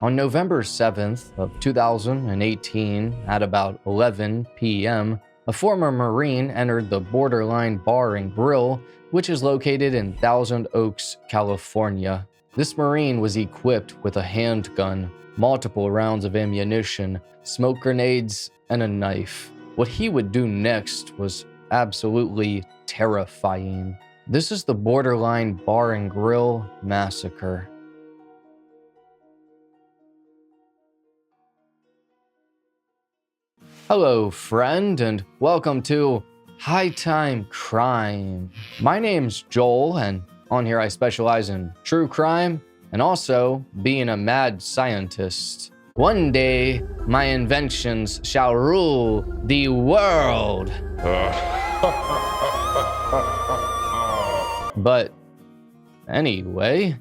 On November 7th of 2018, at about 11 p.m., a former Marine entered the Borderline Bar and Grill, which is located in Thousand Oaks, California. This Marine was equipped with a handgun, multiple rounds of ammunition, smoke grenades, and a knife. What he would do next was absolutely terrifying. This is the Borderline Bar and Grill Massacre. Hello, friend, and welcome to High Time Crime. My name's Joel, and on here I specialize in true crime and also being a mad scientist. One day, my inventions shall rule the world. But anyway,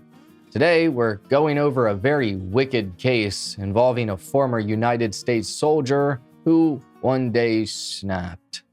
today we're going over a very wicked case involving a former United States soldier who one day snapped.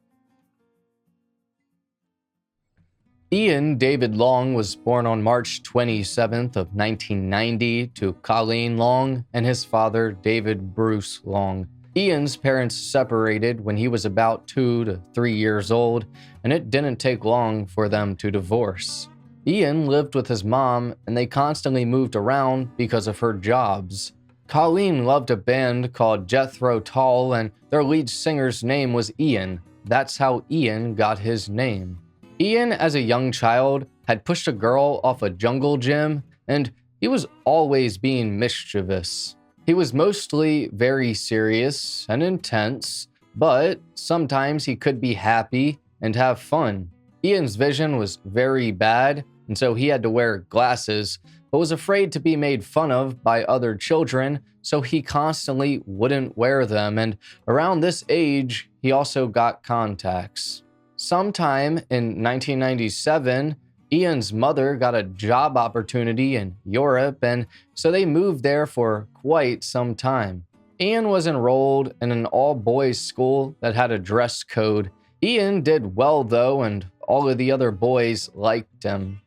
Ian David Long was born on March 27th of 1990 to Colleen Long and his father David Bruce Long. Ian's parents separated when he was about 2 to 3 years old, and it didn't take long for them to divorce. Ian lived with his mom, and they constantly moved around because of her jobs. Colleen loved a band called Jethro Tull, and their lead singer's name was Ian. That's how Ian got his name. Ian, as a young child, had pushed a girl off a jungle gym, and he was always being mischievous. He was mostly very serious and intense, but sometimes he could be happy and have fun. Ian's vision was very bad, and so he had to wear glasses, but was afraid to be made fun of by other children, so he constantly wouldn't wear them, and around this age, he also got contacts. Sometime in 1997, Ian's mother got a job opportunity in Europe, and so they moved there for quite some time. Ian was enrolled in an all-boys school that had a dress code. Ian did well though, and all of the other boys liked him.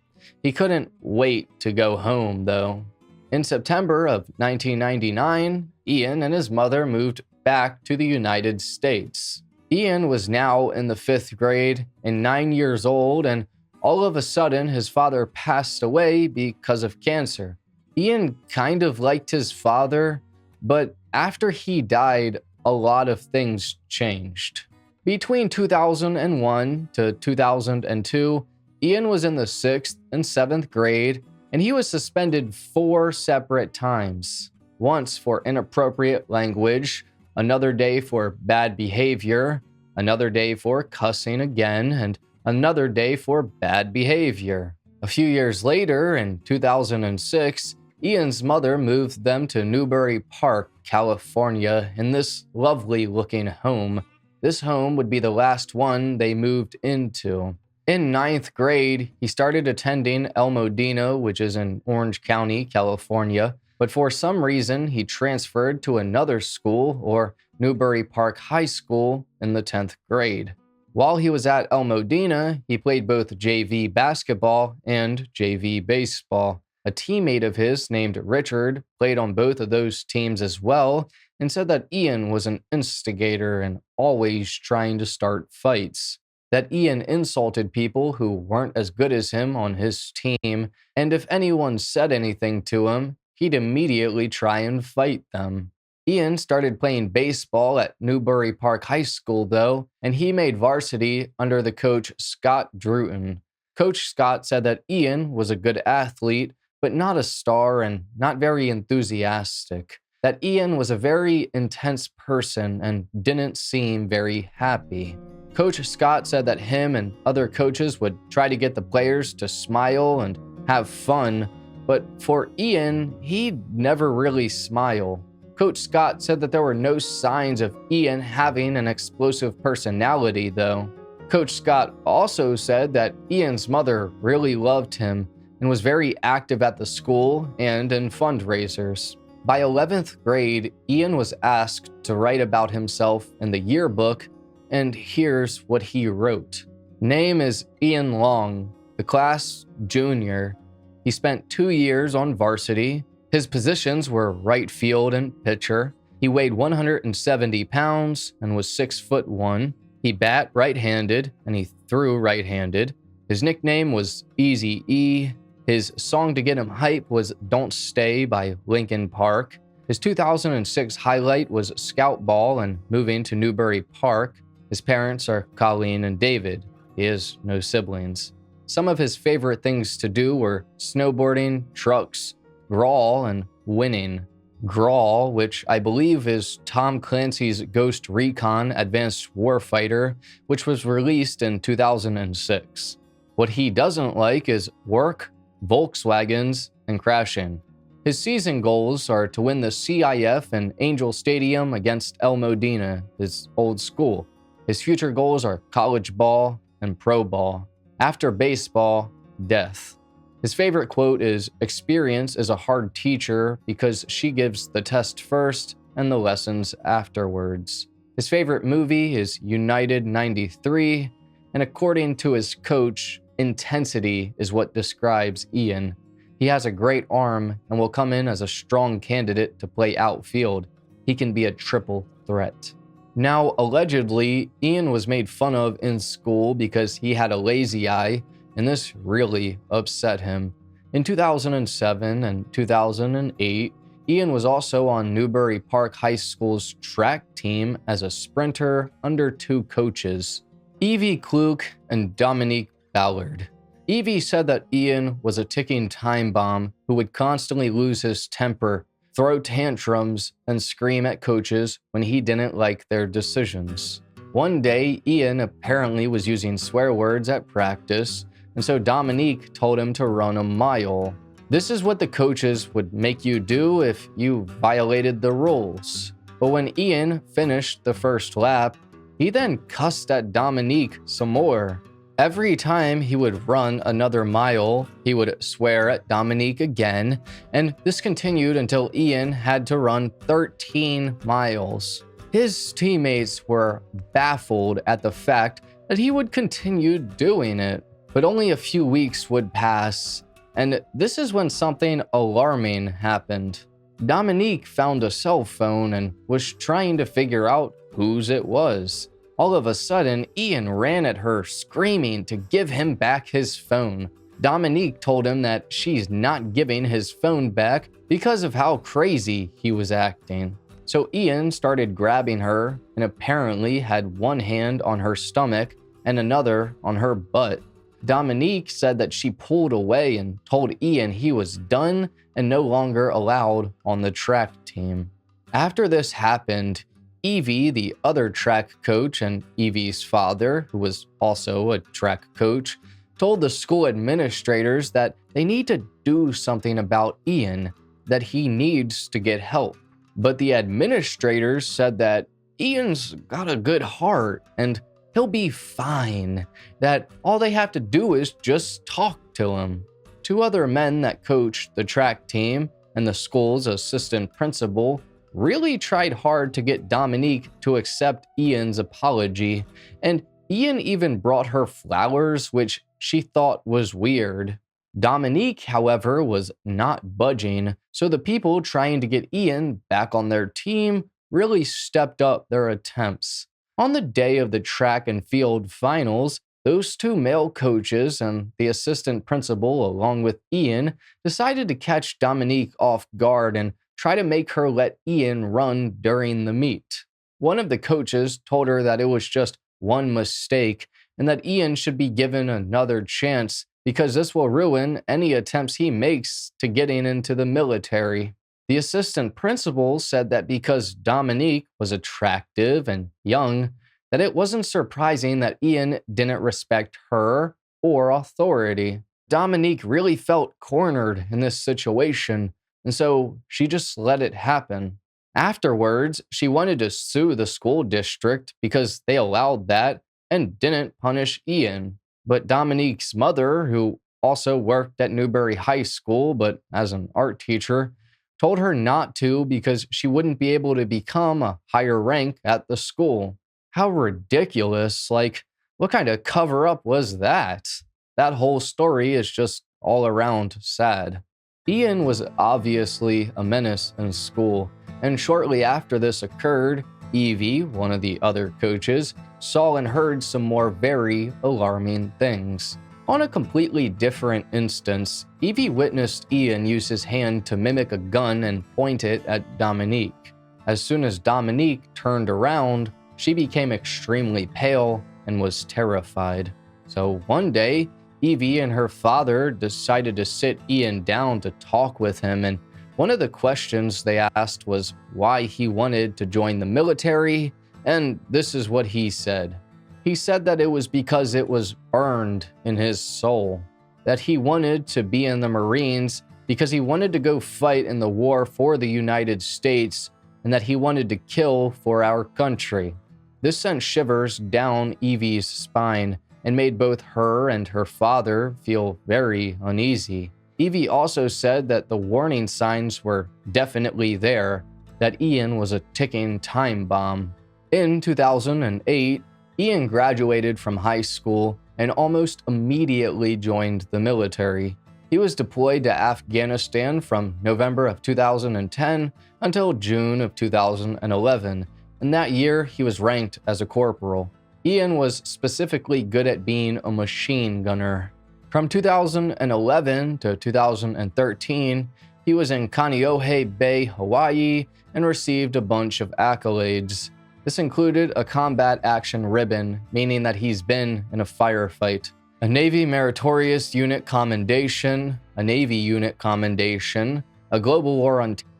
He couldn't wait to go home, though. In September of 1999, Ian and his mother moved back to the United States. Ian was now in the 5th grade and 9 years old, and all of a sudden his father passed away because of cancer. Ian kind of liked his father, but after he died, a lot of things changed. Between 2001 to 2002, Ian was in the 6th and 7th grade, and he was suspended 4 separate times. Once for inappropriate language, another day for bad behavior, another day for cussing again, and another day for bad behavior. A few years later, in 2006, Ian's mother moved them to Newbury Park, California, in this lovely-looking home. This home would be the last one they moved into. In 9th grade, he started attending El Modino, which is in Orange County, California, but for some reason, he transferred to another school, or Newbury Park High School, in the 10th grade. While he was at El Modena, he played both JV basketball and JV baseball. A teammate of his named Richard played on both of those teams as well, and said that Ian was an instigator and always trying to start fights. That Ian insulted people who weren't as good as him on his team, and if anyone said anything to him, he'd immediately try and fight them. Ian started playing baseball at Newbury Park High School, though, and he made varsity under the coach Scott Druten. Coach Scott said that Ian was a good athlete, but not a star and not very enthusiastic. That Ian was a very intense person and didn't seem very happy. Coach Scott said that him and other coaches would try to get the players to smile and have fun, but for Ian, he'd never really smile. Coach Scott said that there were no signs of Ian having an explosive personality, though. Coach Scott also said that Ian's mother really loved him and was very active at the school and in fundraisers. By 11th grade, Ian was asked to write about himself in the yearbook, and here's what he wrote. Name is Ian Long, the class junior. He spent 2 years on varsity. His positions were right field and pitcher. He weighed 170 pounds and was 6'1". He bat right-handed and he threw right-handed. His nickname was Easy E. His song to get him hype was Don't Stay by Linkin Park. His 2006 highlight was Scout Ball and moving to Newbury Park. His parents are Colleen and David. He has no siblings. Some of his favorite things to do were snowboarding, trucks, Grawl, and winning. Grawl, which I believe is Tom Clancy's Ghost Recon Advanced Warfighter, which was released in 2006. What he doesn't like is work, Volkswagens, and crashing. His season goals are to win the CIF in Angel Stadium against El Modena, his old school. His future goals are college ball and pro ball. After baseball, death. His favorite quote is, "Experience is a hard teacher because she gives the test first and the lessons afterwards." His favorite movie is United 93, and according to his coach, intensity is what describes Ian. He has a great arm and will come in as a strong candidate to play outfield. He can be a triple threat. Now, allegedly, Ian was made fun of in school because he had a lazy eye, and this really upset him. In 2007 and 2008, Ian was also on Newbury Park High School's track team as a sprinter under two coaches, Evie Kluk and Dominique Ballard. Evie said that Ian was a ticking time bomb who would constantly lose his temper, throw tantrums, and scream at coaches when he didn't like their decisions. One day, Ian apparently was using swear words at practice, and so Dominique told him to run a mile. This is what the coaches would make you do if you violated the rules. But when Ian finished the first lap, he then cussed at Dominique some more. Every time he would run another mile, he would swear at Dominique again, and this continued until Ian had to run 13 miles. His teammates were baffled at the fact that he would continue doing it, but only a few weeks would pass, and this is when something alarming happened. Dominique found a cell phone and was trying to figure out whose it was. All of a sudden, Ian ran at her, screaming to give him back his phone. Dominique told him that she's not giving his phone back because of how crazy he was acting. So Ian started grabbing her and apparently had one hand on her stomach and another on her butt. Dominique said that she pulled away and told Ian he was done and no longer allowed on the track team. After this happened, Evie, the other track coach, and Evie's father, who was also a track coach, told the school administrators that they need to do something about Ian, that he needs to get help. But the administrators said that Ian's got a good heart and he'll be fine, that all they have to do is just talk to him. Two other men that coached the track team and the school's assistant principal really tried hard to get Dominique to accept Ian's apology, and Ian even brought her flowers, which she thought was weird. Dominique, however, was not budging, so the people trying to get Ian back on their team really stepped up their attempts. On the day of the track and field finals, those two male coaches and the assistant principal, along with Ian, decided to catch Dominique off guard and try to make her let Ian run during the meet. One of the coaches told her that it was just one mistake and that Ian should be given another chance because this will ruin any attempts he makes to getting into the military. The assistant principal said that because Dominique was attractive and young, that it wasn't surprising that Ian didn't respect her or authority. Dominique really felt cornered in this situation, and so she just let it happen. Afterwards, she wanted to sue the school district because they allowed that and didn't punish Ian. But Dominique's mother, who also worked at Newbury High School but as an art teacher, told her not to because she wouldn't be able to become a higher rank at the school. How ridiculous. Like, what kind of cover-up was that? That whole story is just all around sad. Ian was obviously a menace in school, and shortly after this occurred, Evie, one of the other coaches, saw and heard some more very alarming things. On a completely different instance, Evie witnessed Ian use his hand to mimic a gun and point it at Dominique. As soon as Dominique turned around, she became extremely pale and was terrified. So one day, Evie and her father decided to sit Ian down to talk with him, and one of the questions they asked was why he wanted to join the military, and this is what he said. He said that it was because it was burned in his soul, that he wanted to be in the Marines because he wanted to go fight in the war for the United States, and that he wanted to kill for our country. This sent shivers down Evie's spine and made both her and her father feel very uneasy. Evie also said that the warning signs were definitely there, that Ian was a ticking time bomb. In 2008, Ian graduated from high school and almost immediately joined the military. He was deployed to Afghanistan from November of 2010 until June of 2011, and that year he was ranked as a corporal. Ian was specifically good at being a machine gunner. From 2011 to 2013, he was in Kaneohe Bay, Hawaii, and received a bunch of accolades. This included a Combat Action Ribbon, meaning that he's been in a firefight, a Navy Meritorious Unit Commendation, a Navy Unit Commendation, a Global War on Terror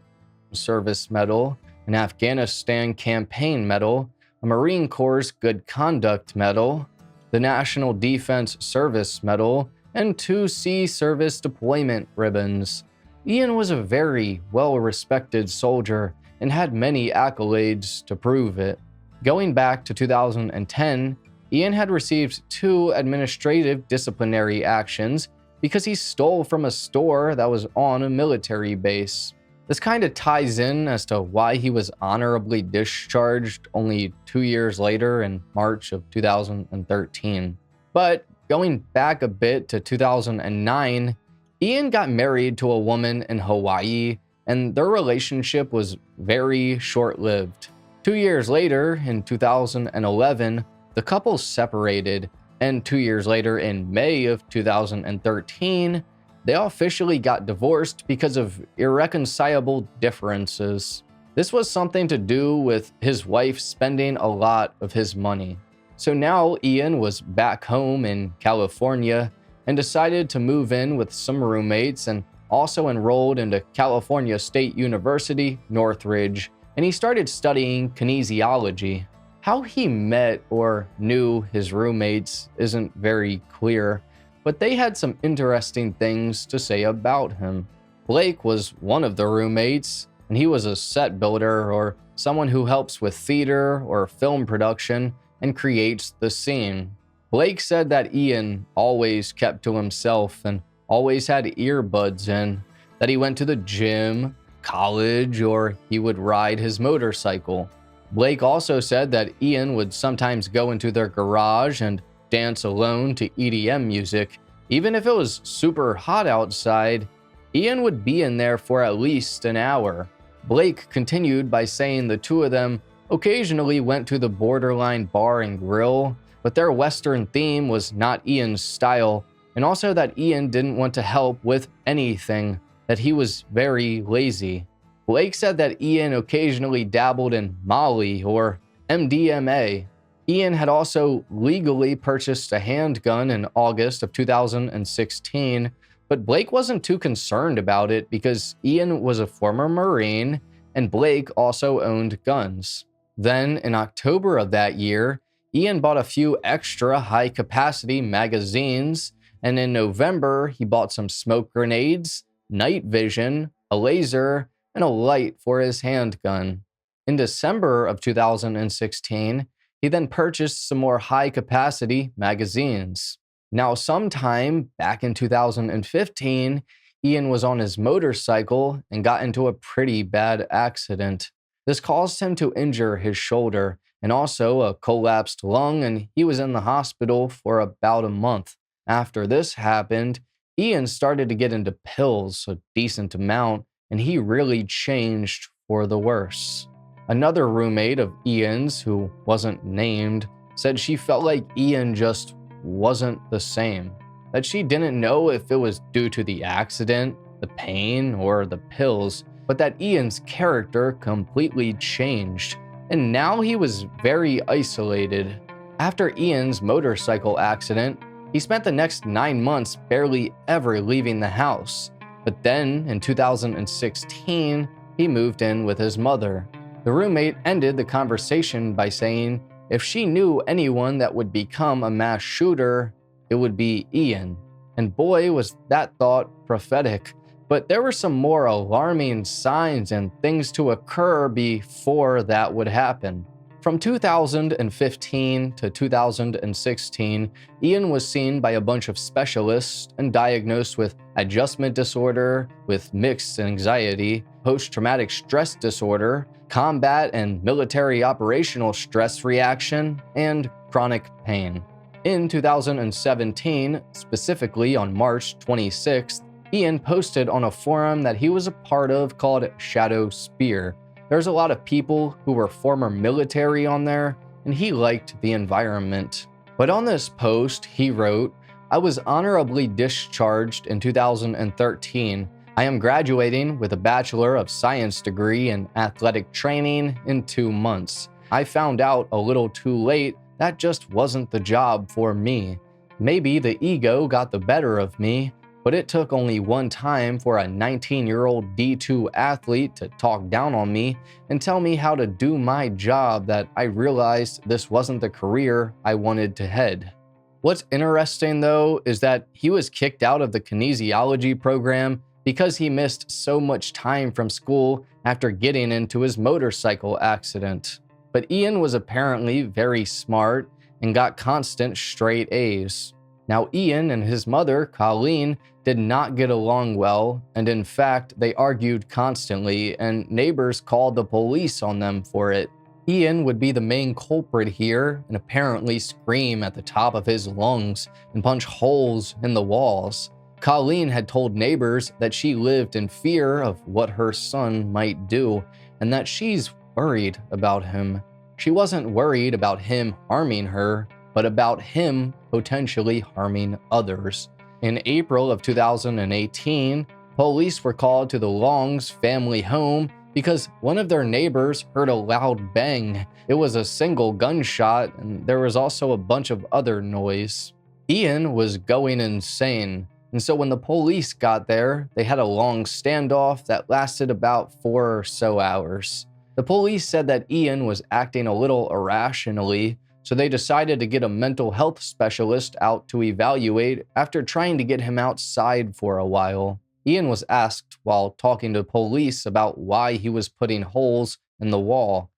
Service Medal, an Afghanistan Campaign Medal, a Marine Corps Good Conduct Medal, the National Defense Service Medal, and 2 Sea Service Deployment Ribbons. Ian was a very well-respected soldier and had many accolades to prove it. Going back to 2010, Ian had received 2 administrative disciplinary actions because he stole from a store that was on a military base. This kind of ties in as to why he was honorably discharged only 2 years later in March of 2013. But going back a bit to 2009, Ian got married to a woman in Hawaii, and their relationship was very short-lived. 2 years later, in 2011, the couple separated, and 2 years later, in May of 2013, they officially got divorced because of irreconcilable differences. This was something to do with his wife spending a lot of his money. So now Ian was back home in California and decided to move in with some roommates, and also enrolled into California State University, Northridge, and he started studying kinesiology. How he met or knew his roommates isn't very clear, but they had some interesting things to say about him. Blake was one of the roommates, and he was a set builder, or someone who helps with theater or film production and creates the scene. Blake said that Ian always kept to himself and always had earbuds in, that he went to the gym, college, or he would ride his motorcycle. Blake also said that Ian would sometimes go into their garage and dance alone to EDM music. Even if it was super hot outside, Ian would be in there for at least an hour. Blake continued by saying the 2 of them occasionally went to the Borderline Bar and Grill, but their Western theme was not Ian's style, and also that Ian didn't want to help with anything, that he was very lazy. Blake said that Ian occasionally dabbled in Molly or MDMA. Ian had also legally purchased a handgun in August of 2016, but Blake wasn't too concerned about it because Ian was a former Marine and Blake also owned guns. Then, in October of that year, Ian bought a few extra high-capacity magazines, and in November, he bought some smoke grenades, night vision, a laser, and a light for his handgun. In December of 2016, he then purchased some more high-capacity magazines. Now, sometime back in 2015, Ian was on his motorcycle and got into a pretty bad accident. This caused him to injure his shoulder and also a collapsed lung, and he was in the hospital for about a month. After this happened, Ian started to get into pills a decent amount, and he really changed for the worse. Another roommate of Ian's, who wasn't named, said she felt like Ian just wasn't the same, that she didn't know if it was due to the accident, the pain, or the pills, but that Ian's character completely changed, and now he was very isolated. After Ian's motorcycle accident, he spent the next 9 months barely ever leaving the house, but then in 2016, he moved in with his mother. The roommate ended the conversation by saying if she knew anyone that would become a mass shooter, it would be Ian. And boy, was that thought prophetic. But there were some more alarming signs and things to occur before that would happen. From 2015 to 2016, Ian was seen by a bunch of specialists and diagnosed with adjustment disorder, with mixed anxiety, post-traumatic stress disorder, combat and military operational stress reaction, and chronic pain. In 2017, specifically on March 26th, Ian posted on a forum that he was a part of called Shadow Spear. There's a lot of people who were former military on there, and he liked the environment. But on this post, he wrote, "I was honorably discharged in 2013. I am graduating with a Bachelor of Science degree in athletic training in 2 months. I found out a little too late that just wasn't the job for me. Maybe the ego got the better of me, but it took only one time for a 19-year-old D2 athlete to talk down on me and tell me how to do my job that I realized this wasn't the career I wanted to head." What's interesting though is that he was kicked out of the kinesiology program because he missed so much time from school after getting into his motorcycle accident. But Ian was apparently very smart and got constant straight A's. Now, Ian and his mother, Colleen, did not get along well, and in fact, they argued constantly, and neighbors called the police on them for it. Ian would be the main culprit here and apparently scream at the top of his lungs and punch holes in the walls. Colleen had told neighbors that she lived in fear of what her son might do, and that she's worried about him. She wasn't worried about him harming her, but about him potentially harming others. In April of 2018, police were called to the Longs family home because one of their neighbors heard a loud bang. It was a single gunshot, and there was also a bunch of other noise. Ian was going insane, and so when the police got there, they had a long standoff that lasted about 4 or so hours. The police said that Ian was acting a little irrationally, so they decided to get a mental health specialist out to evaluate after trying to get him outside for a while. Ian was asked while talking to police about why he was putting holes in the wall.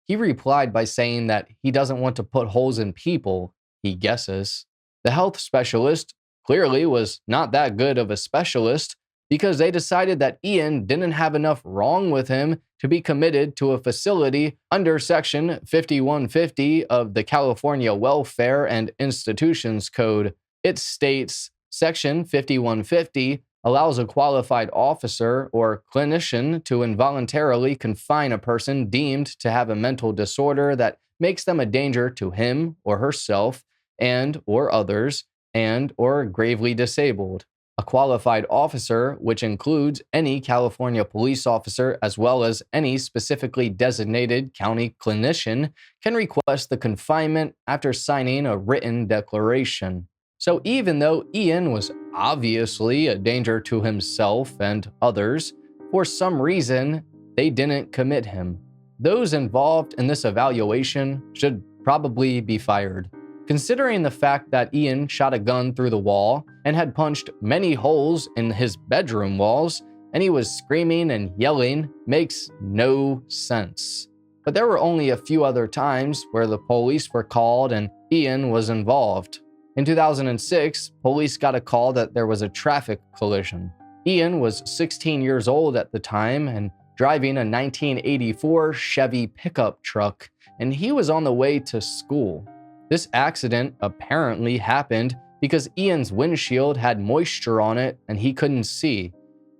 He replied by saying that he doesn't want to put holes in people, he guesses. The health specialist clearly was not that good of a specialist because they decided that Ian didn't have enough wrong with him to be committed to a facility under Section 5150 of the California Welfare and Institutions Code. It states, Section 5150 allows a qualified officer or clinician to involuntarily confine a person deemed to have a mental disorder that makes them a danger to him or herself and or others and or gravely disabled. A qualified officer, which includes any California police officer as well as any specifically designated county clinician, can request the confinement after signing a written declaration. So even though Ian was obviously a danger to himself and others, for some reason, they didn't commit him. Those involved in this evaluation should probably be fired. Considering the fact that Ian shot a gun through the wall and had punched many holes in his bedroom walls, and he was screaming and yelling, makes no sense. But there were only a few other times where the police were called and Ian was involved. In 2006, police got a call that there was a traffic collision. Ian was 16 years old at the time and driving a 1984 Chevy pickup truck, and he was on the way to school. This accident apparently happened because Ian's windshield had moisture on it and he couldn't see.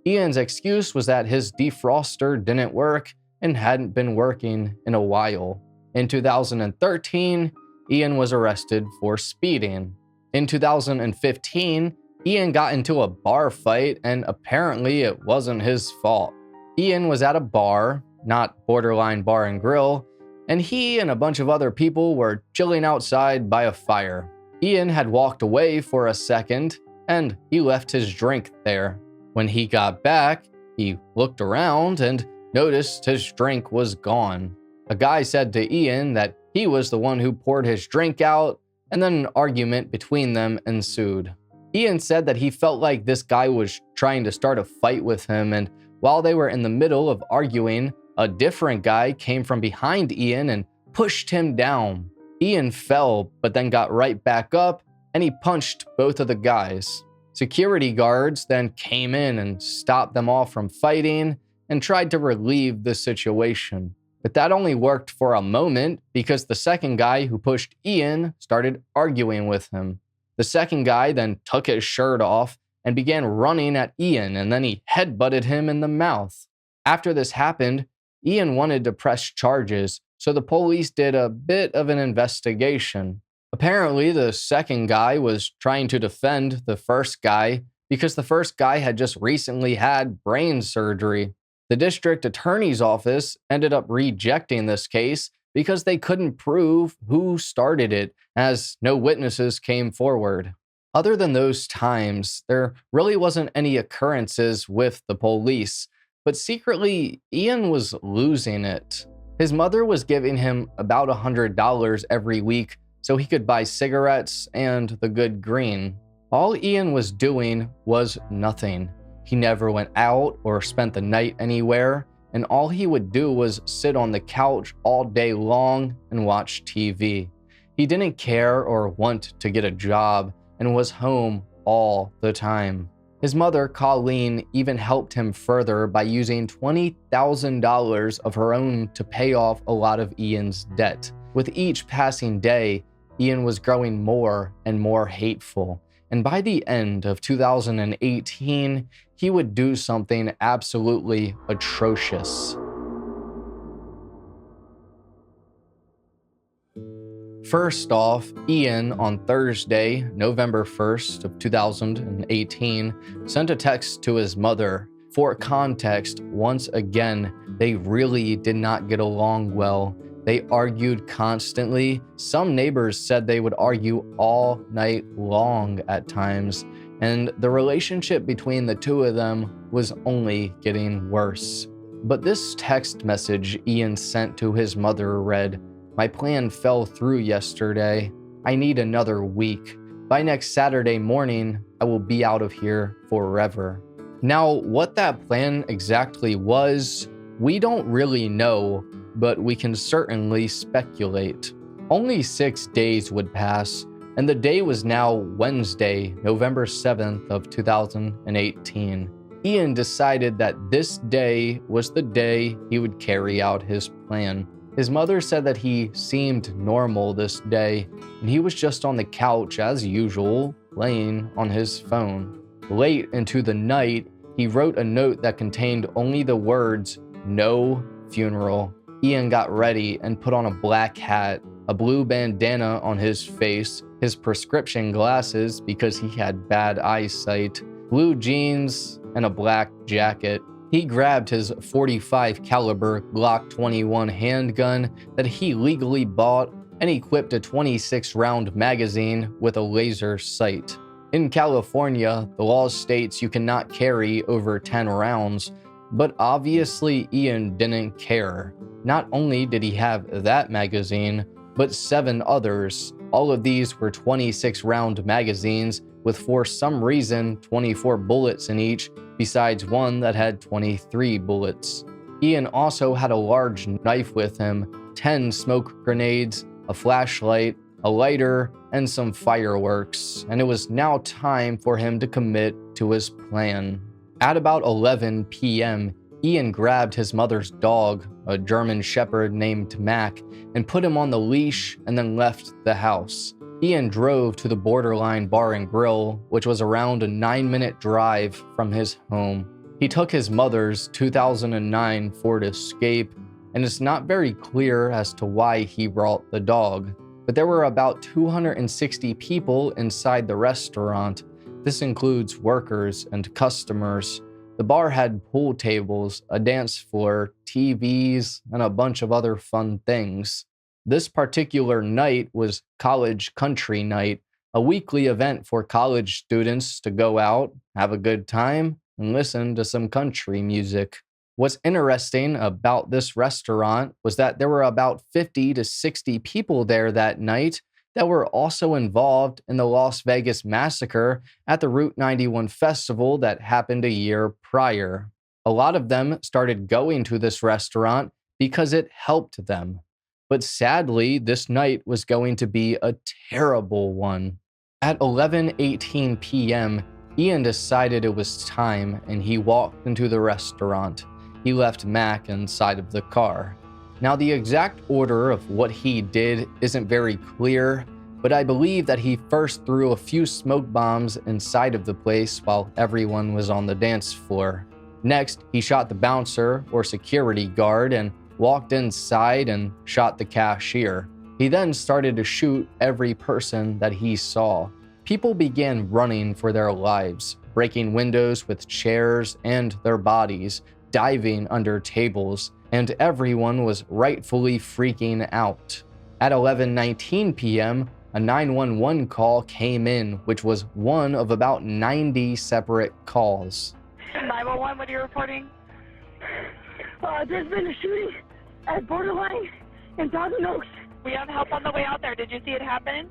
Ian's excuse was that his defroster didn't work and hadn't been working in a while. In 2013, Ian was arrested for speeding. In 2015, Ian got into a bar fight and apparently it wasn't his fault. Ian was at a bar, not Borderline Bar and Grill, and he and a bunch of other people were chilling outside by a fire. Ian had walked away for a second and he left his drink there. When he got back, he looked around and noticed his drink was gone. A guy said to Ian that he was the one who poured his drink out, and then an argument between them ensued. Ian said that he felt like this guy was trying to start a fight with him, and while they were in the middle of arguing, a different guy came from behind Ian and pushed him down. Ian fell, but then got right back up, and he punched both of the guys. Security guards then came in and stopped them all from fighting and tried to relieve the situation. But that only worked for a moment because the second guy who pushed Ian started arguing with him. The second guy then took his shirt off and began running at Ian, and then he headbutted him in the mouth. After this happened, Ian wanted to press charges, so the police did a bit of an investigation. Apparently, the second guy was trying to defend the first guy because the first guy had just recently had brain surgery. The district attorney's office ended up rejecting this case because they couldn't prove who started it, as no witnesses came forward. Other than those times, there really wasn't any occurrences with the police, but secretly, Ian was losing it. His mother was giving him about $100 every week so he could buy cigarettes and the good green. All Ian was doing was nothing. He never went out or spent the night anywhere, and all he would do was sit on the couch all day long and watch TV. He didn't care or want to get a job and was home all the time. His mother, Colleen, even helped him further by using $20,000 of her own to pay off a lot of Ian's debt. With each passing day, Ian was growing more and more hateful, and by the end of 2018, he would do something absolutely atrocious. First off, Ian on Thursday, November 1st of 2018, sent a text to his mother. For context, once again, they really did not get along well. They argued constantly. Some neighbors said they would argue all night long at times, and the relationship between the two of them was only getting worse. But this text message Ian sent to his mother read, "My plan fell through yesterday. I need another week. By next Saturday morning, I will be out of here forever." Now, what that plan exactly was, we don't really know, but we can certainly speculate. Only 6 days would pass, and the day was now Wednesday, November 7th of 2018. Ian decided that this day was the day he would carry out his plan. His mother said that he seemed normal this day, and he was just on the couch as usual, laying on his phone. Late into the night, he wrote a note that contained only the words, "No funeral." Ian got ready and put on a black hat, a blue bandana on his face, his prescription glasses because he had bad eyesight, blue jeans, and a black jacket. He grabbed his .45 caliber Glock 21 handgun that he legally bought and equipped a 26-round magazine with a laser sight. In California, the law states you cannot carry over 10 rounds, but obviously Ian didn't care. Not only did he have that magazine, but 7 others. All of these were 26-round magazines with, for some reason, 24 bullets in each, besides one that had 23 bullets. Ian also had a large knife with him, 10 smoke grenades, a flashlight, a lighter, and some fireworks, and it was now time for him to commit to his plan. At about 11 p.m., Ian grabbed his mother's dog, a German Shepherd named Mac, and put him on the leash and then left the house. Ian drove to the Borderline Bar and Grill, which was around a 9-minute drive from his home. He took his mother's 2009 Ford Escape, and it's not very clear as to why he brought the dog. But there were about 260 people inside the restaurant. This includes workers and customers. The bar had pool tables, a dance floor, TVs, and a bunch of other fun things. This particular night was College Country Night, a weekly event for college students to go out, have a good time, and listen to some country music. What's interesting about this restaurant was that there were about 50 to 60 people there that night that were also involved in the Las Vegas Massacre at the Route 91 festival that happened a year prior. A lot of them started going to this restaurant because it helped them. But sadly, this night was going to be a terrible one. At 11:18 p.m., Ian decided it was time and he walked into the restaurant. He left Mac inside of the car. Now, the exact order of what he did isn't very clear, but I believe that he first threw a few smoke bombs inside of the place while everyone was on the dance floor. Next, he shot the bouncer or security guard and walked inside and shot the cashier. He then started to shoot every person that he saw. People began running for their lives, breaking windows with chairs and their bodies, diving under tables, and everyone was rightfully freaking out. At 11:19 p.m., a 911 call came in, which was one of about 90 separate calls. 911, what are you reporting? There's been a shooting at Borderline in Thousand Oaks. We have help on the way out there. Did you see it happen?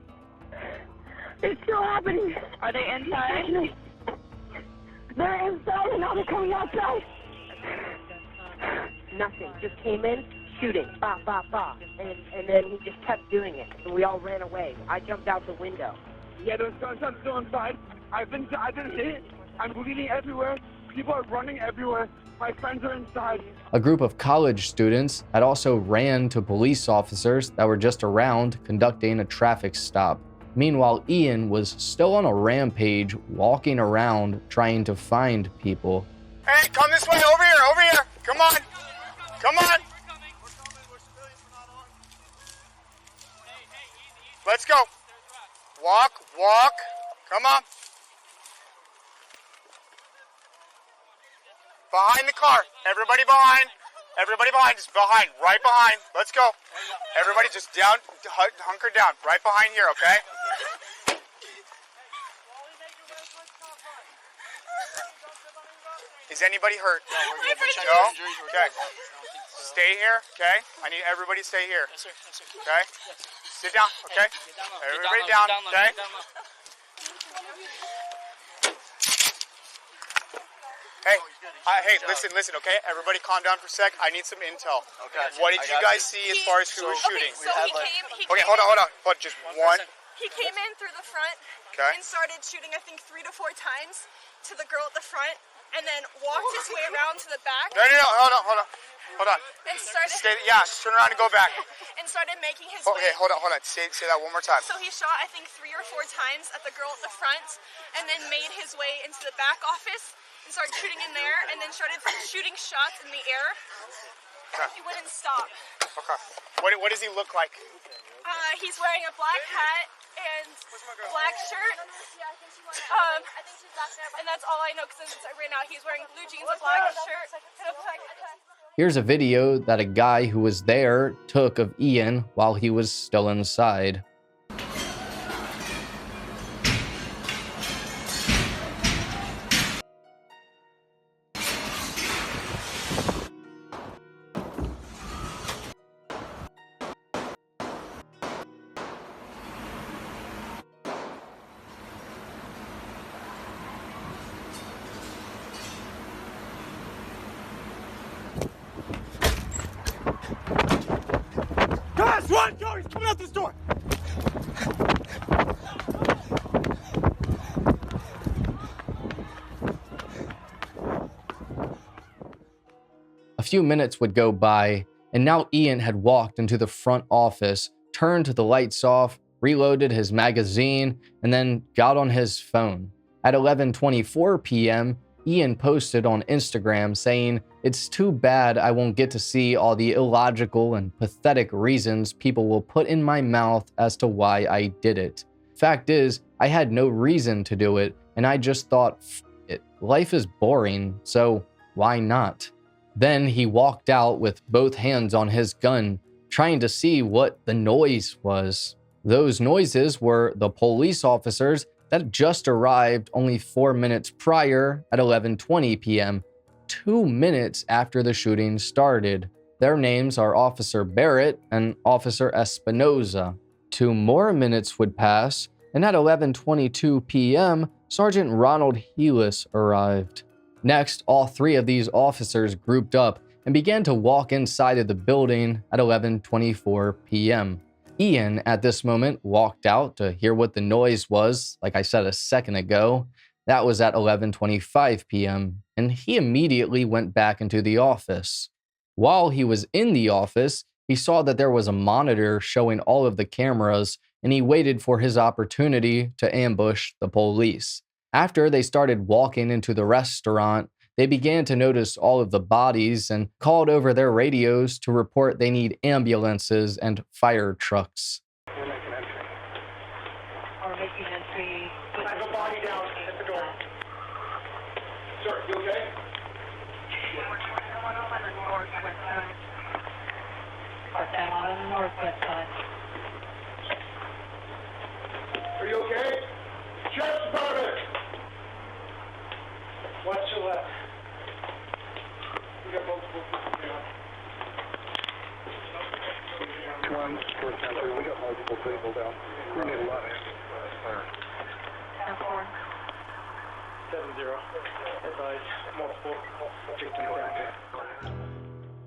It's still happening. Are they inside? They're inside and now they're coming outside. Nothing. Just came in, shooting. Bah, bah, bah. And then he just kept doing it. And we all ran away. I jumped out the window. Yeah, there's gunshots still inside. I've been hit. I'm bleeding everywhere. People are running everywhere. My friends are inside. A group of college students had also ran to police officers that were just around conducting a traffic stop. Meanwhile, Ian was still on a rampage, walking around trying to find people. Hey, come this way, over here, come on, come on. Let's go. Walk, come on. Behind the car, everybody behind, just behind, right behind. Let's go. Everybody just down, hunker down, right behind here, okay? Is anybody hurt? No? Okay. Stay here, okay? I need everybody to stay here. Okay? Sit down, okay? Everybody down, okay? Hey, listen, okay? Everybody calm down for a sec. I need some intel. Okay. What did you guys see as far as who was shooting? Okay, hold on. But just one. He came in through the front and started shooting, I think, 3 to 4 times to the girl at the front, and then walked his way around to the back. No, hold on. And started. Turn around and go back. And started making his way. Okay, hold on. Say that one more time. So he shot, I think, 3 or 4 times at the girl at the front, and then made his way into the back office and started shooting in there, and then started shooting shots in the air. Okay. He wouldn't stop. Okay. What does he look like? He's wearing a black hat and black shirt. And that's all I know because right now he's wearing blue jeans, a black shirt, and a black hat. Here's a video that a guy who was there took of Ian while he was still inside. Guys, run! Go! He's coming out this door! A few minutes would go by, and now Ian had walked into the front office, turned the lights off, reloaded his magazine, and then got on his phone. At 11:24 p.m., Ian posted on Instagram saying, "It's too bad I won't get to see all the illogical and pathetic reasons people will put in my mouth as to why I did it. Fact is, I had no reason to do it, and I just thought, F it, life is boring, so why not?" Then he walked out with both hands on his gun, trying to see what the noise was. Those noises were the police officers that just arrived only 4 minutes prior at 11:20 p.m., 2 minutes after the shooting started. Their names are Officer Barrett and Officer Espinoza. 2 more minutes would pass, and at 11:22 p.m., Sergeant Ronald Helis arrived. Next, all 3 of these officers grouped up and began to walk inside of the building at 11:24 p.m. Ian, at this moment, walked out to hear what the noise was, like I said a second ago. That was at 11:25 p.m., and he immediately went back into the office. While he was in the office, he saw that there was a monitor showing all of the cameras, and he waited for his opportunity to ambush the police. After they started walking into the restaurant, they began to notice all of the bodies and called over their radios to report they need ambulances and fire trucks. We're making entry. I have a body down at the door. Sir, you okay? Are you okay? Just about it. Watch your left. We got multiple people down. One, four, we got multiple people down. We need a lot of fire. 7-0. Advise multiple victims.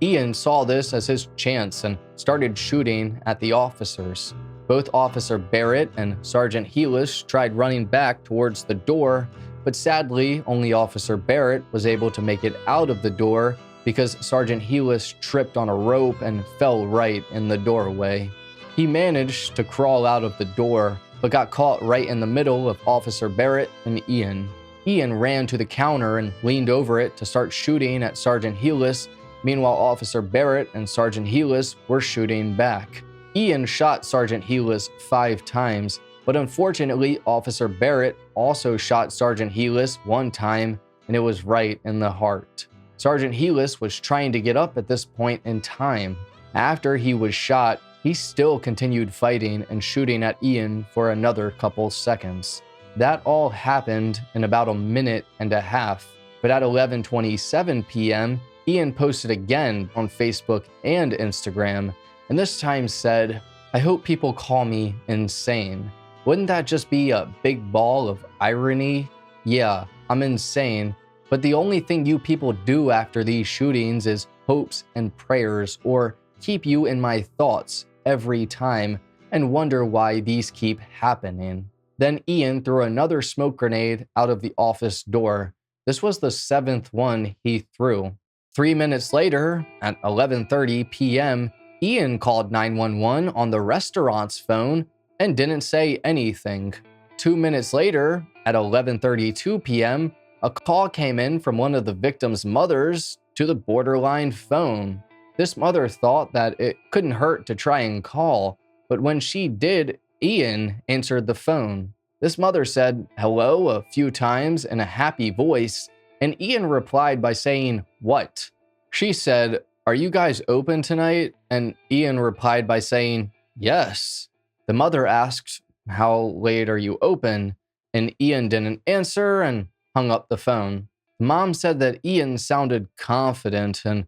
Ian saw this as his chance and started shooting at the officers. Both Officer Barrett and Sergeant Helis tried running back towards the door, but sadly, only Officer Barrett was able to make it out of the door because Sergeant Helis tripped on a rope and fell right in the doorway. He managed to crawl out of the door, but got caught right in the middle of Officer Barrett and Ian. Ian ran to the counter and leaned over it to start shooting at Sergeant Helis. Meanwhile, Officer Barrett and Sergeant Helis were shooting back. Ian shot Sergeant Helis 5 times, but unfortunately, Officer Barrett also shot Sergeant Helis 1 time, and it was right in the heart. Sergeant Helis was trying to get up at this point in time. After he was shot, he still continued fighting and shooting at Ian for another couple seconds. That all happened in about a minute and a half, but at 11:27 p.m., Ian posted again on Facebook and Instagram, and this time said, "I hope people call me insane. Wouldn't that just be a big ball of irony? Yeah, I'm insane, but the only thing you people do after these shootings is hopes and prayers, or keep you in my thoughts every time and wonder why these keep happening." Then Ian threw another smoke grenade out of the office door. This was the 7th one he threw. 3 minutes later, at 11:30 p.m., Ian called 911 on the restaurant's phone and didn't say anything. 2 minutes later, at 11:32 p.m., a call came in from one of the victim's mothers to the borderline phone. This mother thought that it couldn't hurt to try and call, but when she did, Ian answered the phone. This mother said hello a few times in a happy voice, and Ian replied by saying, "What?" She said, "Are you guys open tonight?" And Ian replied by saying, "Yes." The mother asked, "How late are you open?" And Ian didn't answer and hung up the phone. The mom said that Ian sounded confident and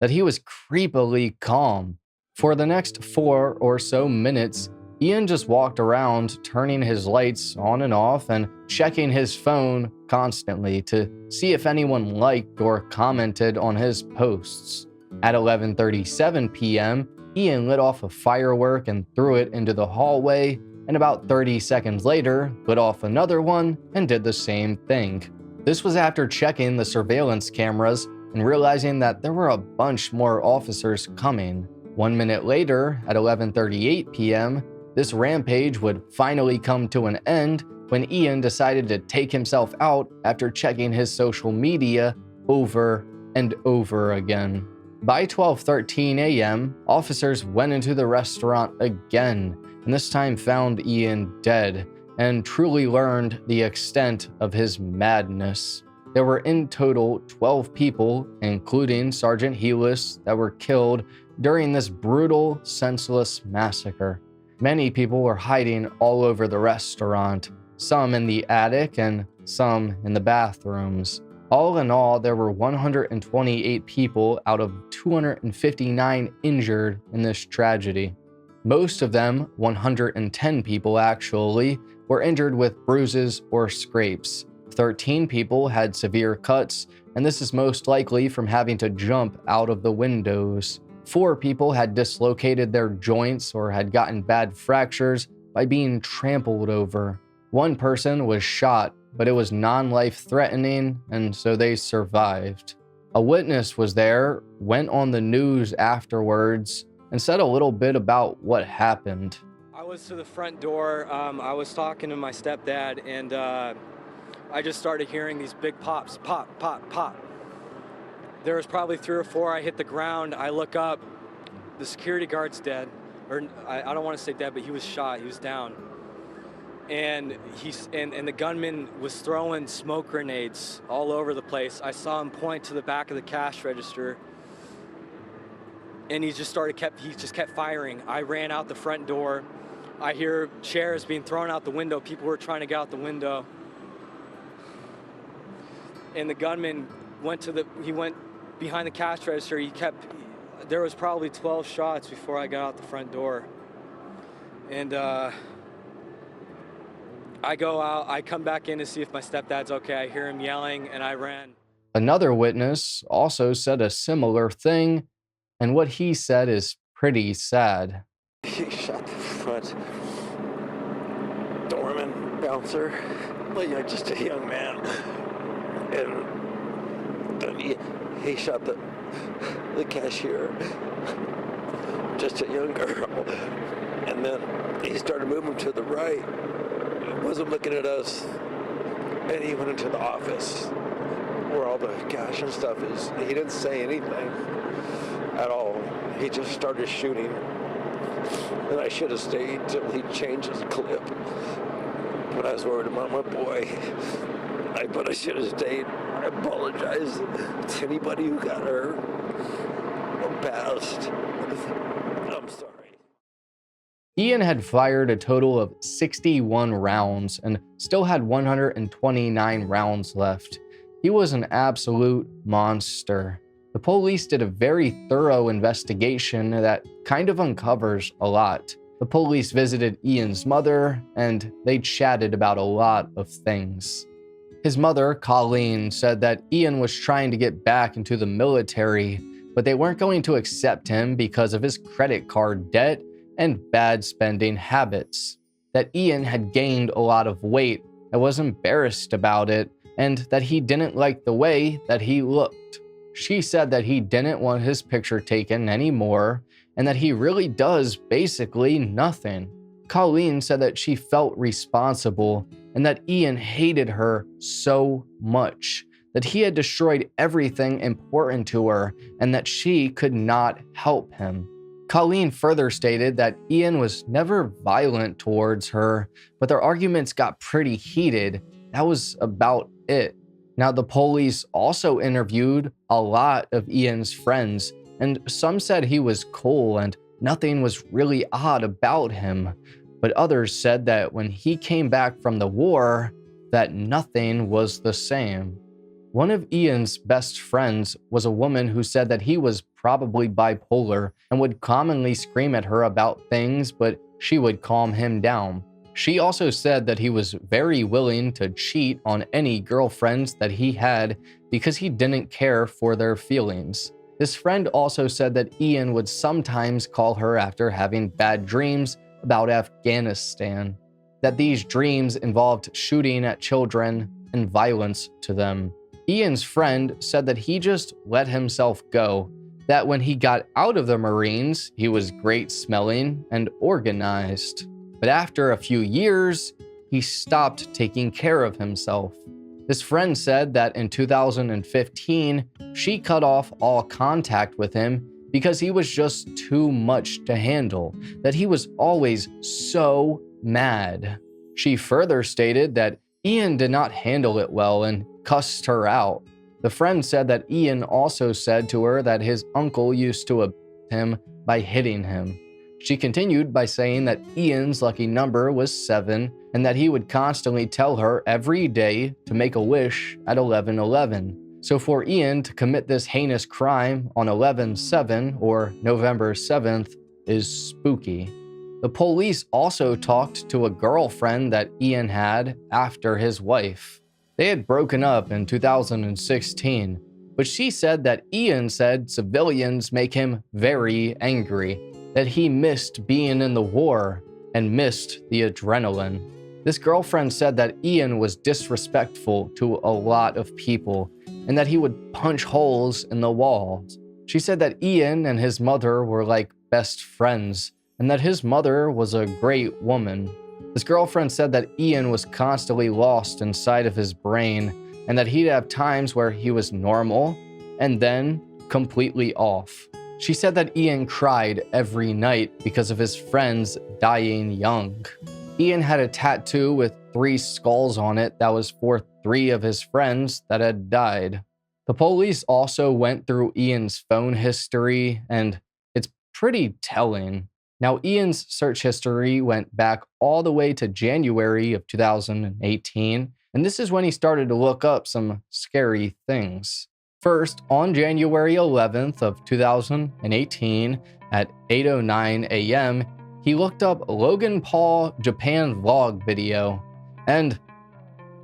that he was creepily calm. For the next 4 or so minutes, Ian just walked around, turning his lights on and off and checking his phone constantly to see if anyone liked or commented on his posts. At 11:37 p.m., Ian lit off a firework and threw it into the hallway, and about 30 seconds later, lit off another one and did the same thing. This was after checking the surveillance cameras and realizing that there were a bunch more officers coming. 1 minute later, at 11:38 p.m., This rampage would finally come to an end when Ian decided to take himself out after checking his social media over and over again. By 12:13 a.m., officers went into the restaurant again, and this time found Ian dead, and truly learned the extent of his madness. There were in total 12 people, including Sergeant Helis, that were killed during this brutal, senseless massacre. Many people were hiding all over the restaurant, some in the attic and some in the bathrooms. All in all, there were 128 people out of 259 injured in this tragedy. Most of them, 110 people actually, were injured with bruises or scrapes. 13 people had severe cuts, and this is most likely from having to jump out of the windows. 4 people had dislocated their joints or had gotten bad fractures by being trampled over. 1 person was shot, but it was non-life-threatening, and so they survived. A witness was there, went on the news afterwards, and said a little bit about what happened. I was to the front door. I was talking to my stepdad, and I just started hearing these big pops, pop, pop, pop. There was probably 3 or 4. I hit the ground. I look up. The security guard's dead. Or I don't want to say dead, but he was shot. He was down. And the gunman was throwing smoke grenades all over the place. I saw him point to the back of the cash register, and he just kept firing. I ran out the front door. I hear chairs being thrown out the window. People were trying to get out the window. And the gunman went behind the cash register. There was probably 12 shots before I got out the front door. And I go out, I come back in to see if my stepdad's okay. I hear him yelling, and I ran. Another witness also said a similar thing, and what he said is pretty sad. He shot the front doorman, bouncer, like just a young man. And then he shot the cashier, just a young girl. And then he started moving to the right. Wasn't looking at us, and he went into the office where all the cash and stuff is. He didn't say anything at all. He just started shooting, and I should have stayed till he changed his clip. But I was worried about my boy. But I should have stayed. I apologize to anybody who got hurt or passed. I'm sorry. Ian had fired a total of 61 rounds and still had 129 rounds left. He was an absolute monster. The police did a very thorough investigation that kind of uncovers a lot. The police visited Ian's mother, and they chatted about a lot of things. His mother, Colleen, said that Ian was trying to get back into the military, but they weren't going to accept him because of his credit card debt and bad spending habits. That Ian had gained a lot of weight and was embarrassed about it, and that he didn't like the way that he looked. She said that he didn't want his picture taken anymore, and that he really does basically nothing. Colleen said that she felt responsible and that Ian hated her so much, that he had destroyed everything important to her and that she could not help him. Colleen further stated that Ian was never violent towards her, but their arguments got pretty heated. That was about it. Now, the police also interviewed a lot of Ian's friends, and some said he was cool and nothing was really odd about him. But others said that when he came back from the war, that nothing was the same. One of Ian's best friends was a woman who said that he was probably bipolar and would commonly scream at her about things, but she would calm him down. She also said that he was very willing to cheat on any girlfriends that he had because he didn't care for their feelings. This friend also said that Ian would sometimes call her after having bad dreams about Afghanistan, that these dreams involved shooting at children and violence to them. Ian's friend said that he just let himself go, that when he got out of the Marines, he was great smelling and organized. But after a few years, he stopped taking care of himself. His friend said that in 2015, she cut off all contact with him because he was just too much to handle, that he was always so mad. She further stated that Ian did not handle it well and cussed her out. The friend said that Ian also said to her that his uncle used to abuse him by hitting him. She continued by saying that Ian's lucky number was 7 and that he would constantly tell her every day to make a wish at 11:11. So for Ian to commit this heinous crime on 11/7 or November 7th is spooky. The police also talked to a girlfriend that Ian had after his wife. They had broken up in 2016, but she said that Ian said civilians make him very angry, that he missed being in the war and missed the adrenaline. This girlfriend said that Ian was disrespectful to a lot of people and that he would punch holes in the walls. She said that Ian and his mother were like best friends and that his mother was a great woman. This girlfriend said that Ian was constantly lost inside of his brain and that he'd have times where he was normal and then completely off. She said that Ian cried every night because of his friends dying young. Ian had a tattoo with 3 skulls on it that was for 3 of his friends that had died. The police also went through Ian's phone history, and it's pretty telling. Now, Ian's search history went back all the way to January of 2018, and this is when he started to look up some scary things. First, on January 11th of 2018 at 8:09 a.m., he looked up Logan Paul Japan vlog video, and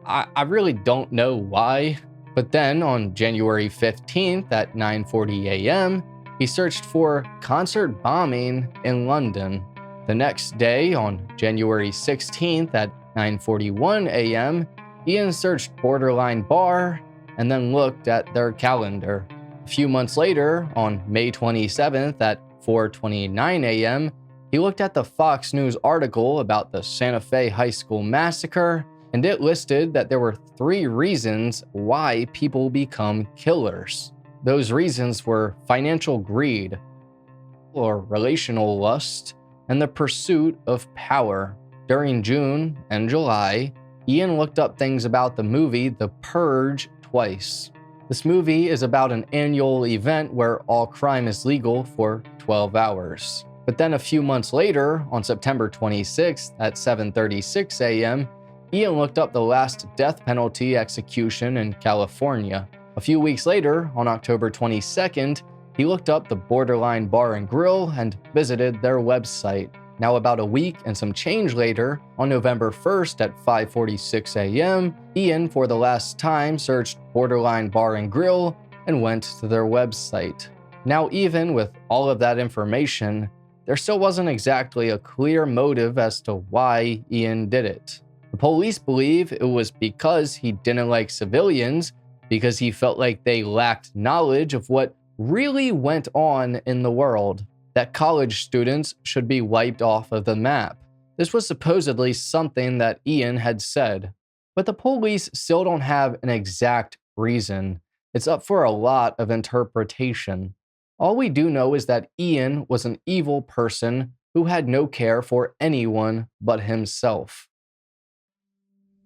I really don't know why, but then on January 15th at 9:40 a.m., he searched for concert bombing in London. The next day, on January 16th at 9:41 a.m., Ian searched Borderline Bar and then looked at their calendar. A few months later, on May 27th at 4:29 a.m., he looked at the Fox News article about the Santa Fe High School massacre, and it listed that there were 3 reasons why people become killers. Those reasons were financial greed, or relational lust, and the pursuit of power. During June and July, Ian looked up things about the movie The Purge twice. This movie is about an annual event where all crime is legal for 12 hours. But then a few months later, on September 26th at 7:36 a.m., Ian looked up the last death penalty execution in California. A few weeks later, on October 22nd, he looked up the Borderline Bar and Grill and visited their website. Now about a week and some change later, on November 1st at 5:46 a.m., Ian for the last time searched Borderline Bar and Grill and went to their website. Now even with all of that information, there still wasn't exactly a clear motive as to why Ian did it. The police believe it was because he didn't like civilians, because he felt like they lacked knowledge of what really went on in the world, that college students should be wiped off of the map. This was supposedly something that Ian had said, but the police still don't have an exact reason. It's up for a lot of interpretation. All we do know is that Ian was an evil person who had no care for anyone but himself.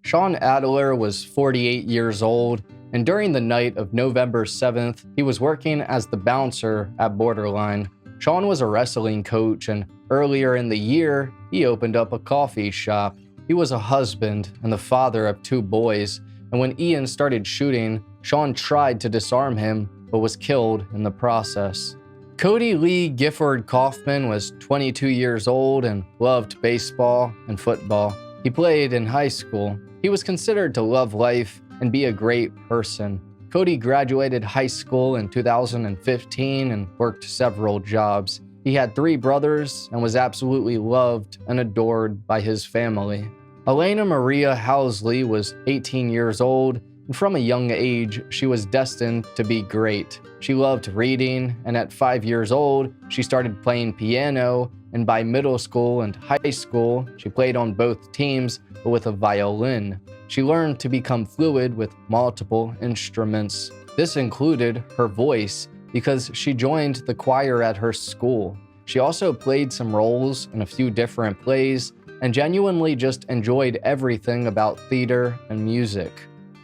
Sean Adler was 48 years old, and during the night of November 7th, he was working as the bouncer at Borderline. Sean was a wrestling coach, and earlier in the year, he opened up a coffee shop. He was a husband and the father of 2 boys, and when Ian started shooting, Sean tried to disarm him, but was killed in the process. Cody Lee Gifford Kaufman was 22 years old and loved baseball and football. He played in high school. He was considered to love life and be a great person. Cody graduated high school in 2015 and worked several jobs. He had 3 brothers and was absolutely loved and adored by his family. Elena Maria Housley was 18 years old, and from a young age, she was destined to be great. She loved reading, and at 5 years old, she started playing piano and by middle school and high school, she played on both teams, but with a violin. She learned to become fluid with multiple instruments. This included her voice, because she joined the choir at her school. She also played some roles in a few different plays, and genuinely just enjoyed everything about theater and music.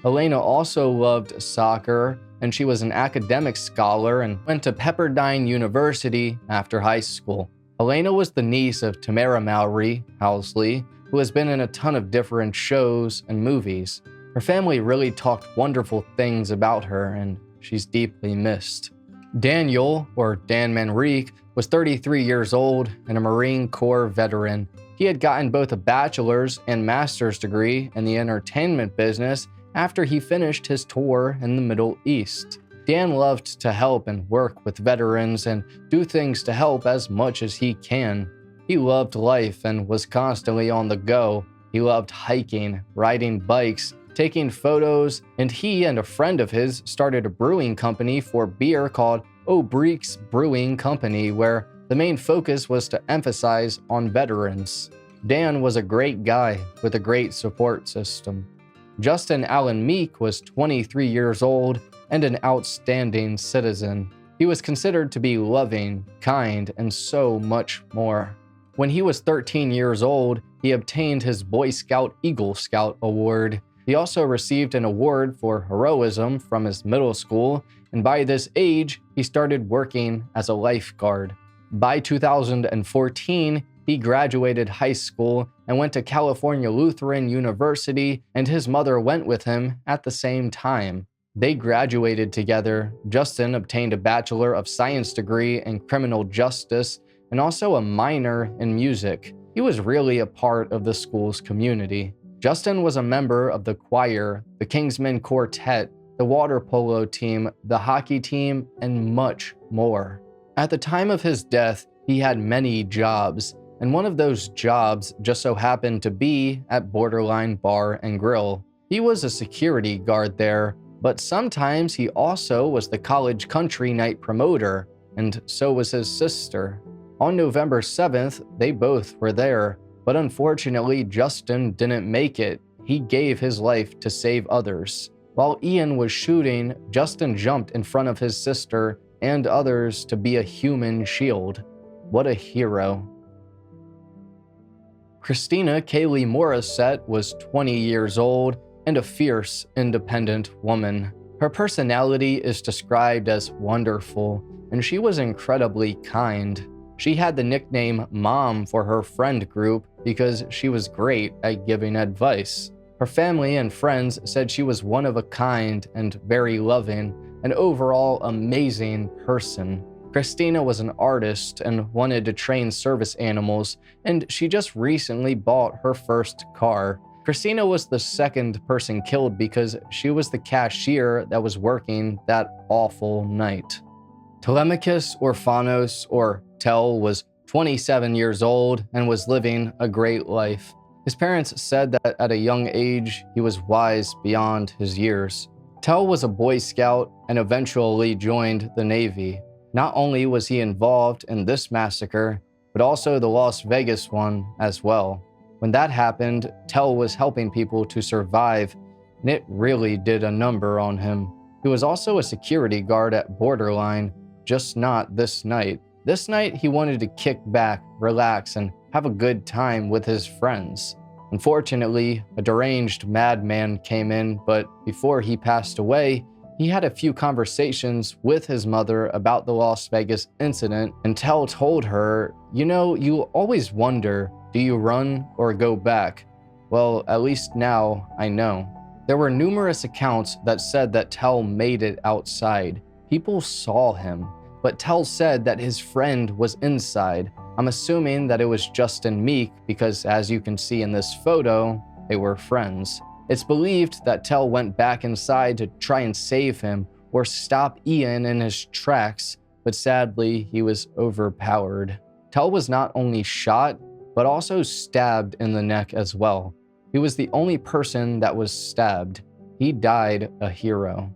Elena also loved soccer, and she was an academic scholar and went to Pepperdine University after high school. Elena was the niece of Tamara Mowry Housley, who has been in a ton of different shows and movies. Her family really talked wonderful things about her, and she's deeply missed. Daniel, or Dan Manrique, was 33 years old and a Marine Corps veteran. He had gotten both a bachelor's and master's degree in the entertainment business after he finished his tour in the Middle East. Dan loved to help and work with veterans and do things to help as much as he can. He loved life and was constantly on the go. He loved hiking, riding bikes, taking photos, and he and a friend of his started a brewing company for beer called okjoelx Brewing Company, where the main focus was to emphasize on veterans. Dan was a great guy with a great support system. Justin Allen Meek was 23 years old and an outstanding citizen. He was considered to be loving, kind, and so much more. When he was 13 years old, he obtained his Boy Scout Eagle Scout Award. He also received an award for heroism from his middle school, and by this age, he started working as a lifeguard. By 2014, he graduated high school and went to California Lutheran University, and his mother went with him at the same time. They graduated together. Justin obtained a Bachelor of Science degree in criminal justice and also a minor in music. He was really a part of the school's community. Justin was a member of the choir, the Kingsmen Quartet, the water polo team, the hockey team, and much more. At the time of his death, he had many jobs, and one of those jobs just so happened to be at Borderline Bar and Grill. He was a security guard there, but sometimes he also was the college country night promoter, and so was his sister. On November 7th, they both were there, but unfortunately, Justin didn't make it. He gave his life to save others. While Ian was shooting, Justin jumped in front of his sister and others to be a human shield. What a hero. Christina Kaylee Morissette was 20 years old and a fierce, independent woman. Her personality is described as wonderful, and she was incredibly kind. She had the nickname Mom for her friend group because she was great at giving advice. Her family and friends said she was one of a kind and very loving, an overall amazing person. Christina was an artist and wanted to train service animals, and she just recently bought her first car. Christina was the second person killed because she was the cashier that was working that awful night. Telemachus Orphanos, or Tell, was 27 years old and was living a great life. His parents said that at a young age, he was wise beyond his years. Tell was a Boy Scout and eventually joined the Navy. Not only was he involved in this massacre, but also the Las Vegas one as well. When that happened, Tell was helping people to survive, and it really did a number on him. He was also a security guard at Borderline, just not this night. This night, he wanted to kick back, relax, and have a good time with his friends. Unfortunately, a deranged madman came in, but before he passed away, he had a few conversations with his mother about the Las Vegas incident, and Tell told her, "You know, you always wonder, do you run or go back? Well, at least now I know." There were numerous accounts that said that Tell made it outside. People saw him, but Tell said that his friend was inside. I'm assuming that it was Justin Meek because, as you can see in this photo, they were friends. It's believed that Tell went back inside to try and save him or stop Ian in his tracks, but sadly, he was overpowered. Tell was not only shot, but also stabbed in the neck as well. He was the only person that was stabbed. He died a hero.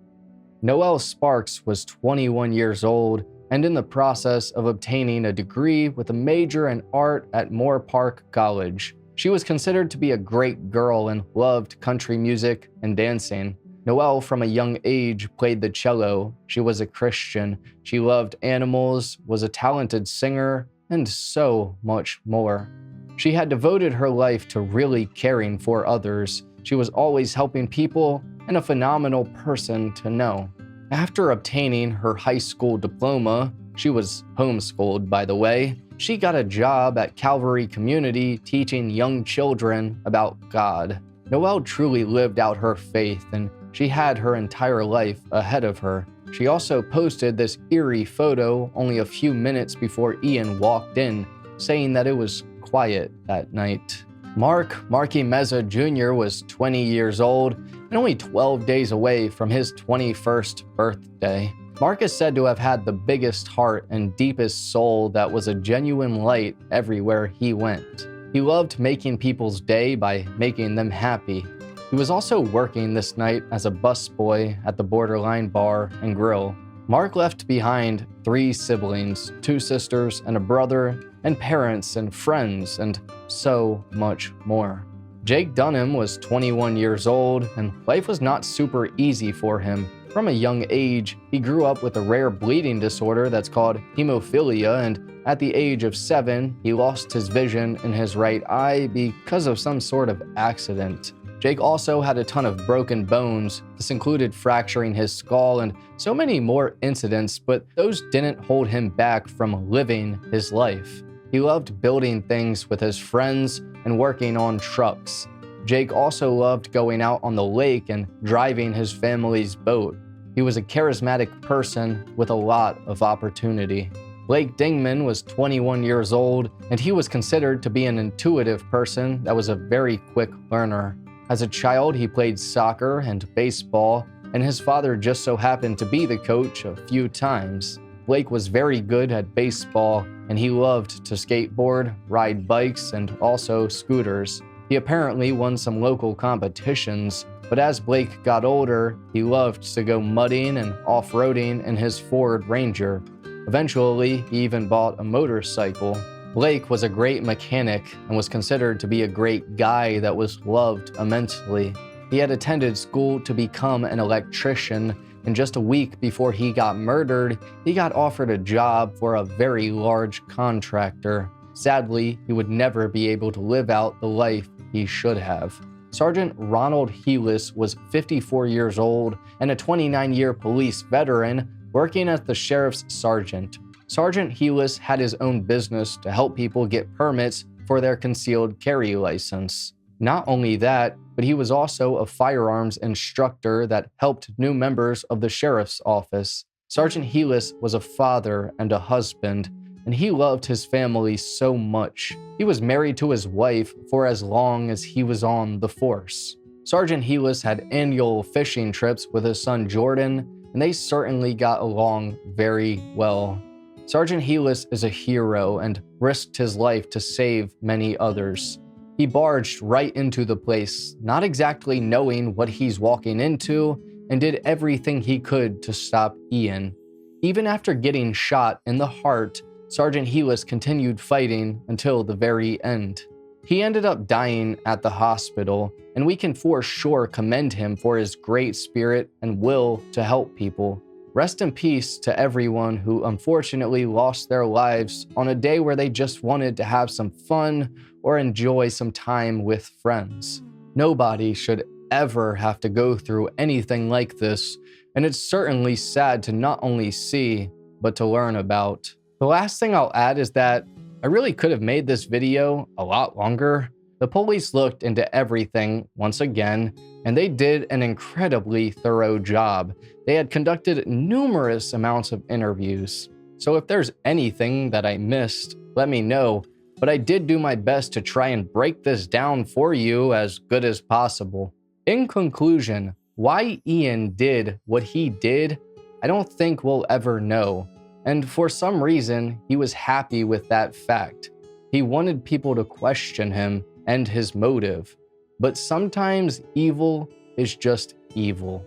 Noel Sparks was 21 years old and in the process of obtaining a degree with a major in art at Moore Park College. She was considered to be a great girl and loved country music and dancing. Noelle, from a young age, played the cello. She was a Christian. She loved animals, was a talented singer, and so much more. She had devoted her life to really caring for others. She was always helping people and a phenomenal person to know. After obtaining her high school diploma, she was homeschooled, by the way, she got a job at Calvary Community teaching young children about God. Noelle truly lived out her faith, and she had her entire life ahead of her. She also posted this eerie photo only a few minutes before Ian walked in, saying that it was quiet that night. Marky Meza Jr. was 20 years old and only 12 days away from his 21st birthday. Mark is said to have had the biggest heart and deepest soul that was a genuine light everywhere he went. He loved making people's day by making them happy. He was also working this night as a busboy at the Borderline Bar and Grill. Mark left behind 3 siblings, 2 sisters and a brother, and parents and friends, and so much more. Jake Dunham was 21 years old, and life was not super easy for him. From a young age, he grew up with a rare bleeding disorder that's called hemophilia, and at the age of 7, he lost his vision in his right eye because of some sort of accident. Jake also had a ton of broken bones. This included fracturing his skull and so many more incidents, but those didn't hold him back from living his life. He loved building things with his friends and working on trucks. Jake also loved going out on the lake and driving his family's boat. He was a charismatic person with a lot of opportunity. Blake Dingman was 21 years old, and he was considered to be an intuitive person that was a very quick learner. As a child, he played soccer and baseball, and his father just so happened to be the coach a few times. Blake was very good at baseball, and he loved to skateboard, ride bikes, and also scooters. He apparently won some local competitions, but as Blake got older, he loved to go mudding and off-roading in his Ford Ranger. Eventually, he even bought a motorcycle. Blake was a great mechanic and was considered to be a great guy that was loved immensely. He had attended school to become an electrician, and just a week before he got murdered, he got offered a job for a very large contractor. Sadly, he would never be able to live out the life he should have. Sergeant Ronald Heelis was 54 years old and a 29-year police veteran working as the sheriff's sergeant. Sergeant Heelis had his own business to help people get permits for their concealed carry license. Not only that, but he was also a firearms instructor that helped new members of the sheriff's office. Sergeant Heelis was a father and a husband, and he loved his family so much. He was married to his wife for as long as he was on the force. Sergeant Heelis had annual fishing trips with his son Jordan, and they certainly got along very well. Sergeant Heelis is a hero and risked his life to save many others. He barged right into the place, not exactly knowing what he's walking into, and did everything he could to stop Ian. Even after getting shot in the heart, Sergeant Heelis continued fighting until the very end. He ended up dying at the hospital, and we can for sure commend him for his great spirit and will to help people. Rest in peace to everyone who unfortunately lost their lives on a day where they just wanted to have some fun or enjoy some time with friends. Nobody should ever have to go through anything like this, and it's certainly sad to not only see, but to learn about. The last thing I'll add is that I really could have made this video a lot longer. The police looked into everything once again, and they did an incredibly thorough job. They had conducted numerous amounts of interviews. So if there's anything that I missed, let me know, but I did do my best to try and break this down for you as good as possible. In conclusion, why Ian did what he did, I don't think we'll ever know. And for some reason, he was happy with that fact. He wanted people to question him and his motive. But sometimes evil is just evil.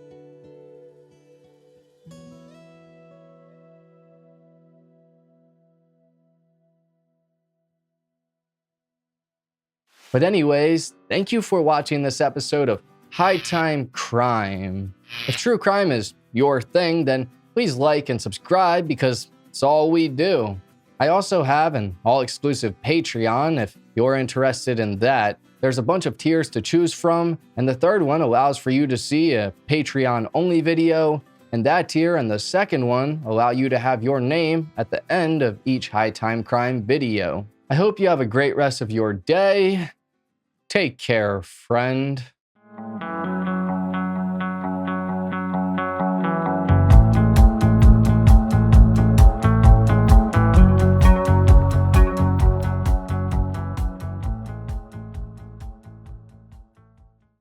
But anyways, thank you for watching this episode of High Time Crime. If true crime is your thing, then please like and subscribe because it's all we do. I also have an all-exclusive Patreon if you're interested in that. There's a bunch of tiers to choose from, and the third one allows for you to see a Patreon-only video, and that tier and the second one allow you to have your name at the end of each High Time Crime video. I hope you have a great rest of your day. Take care, friend.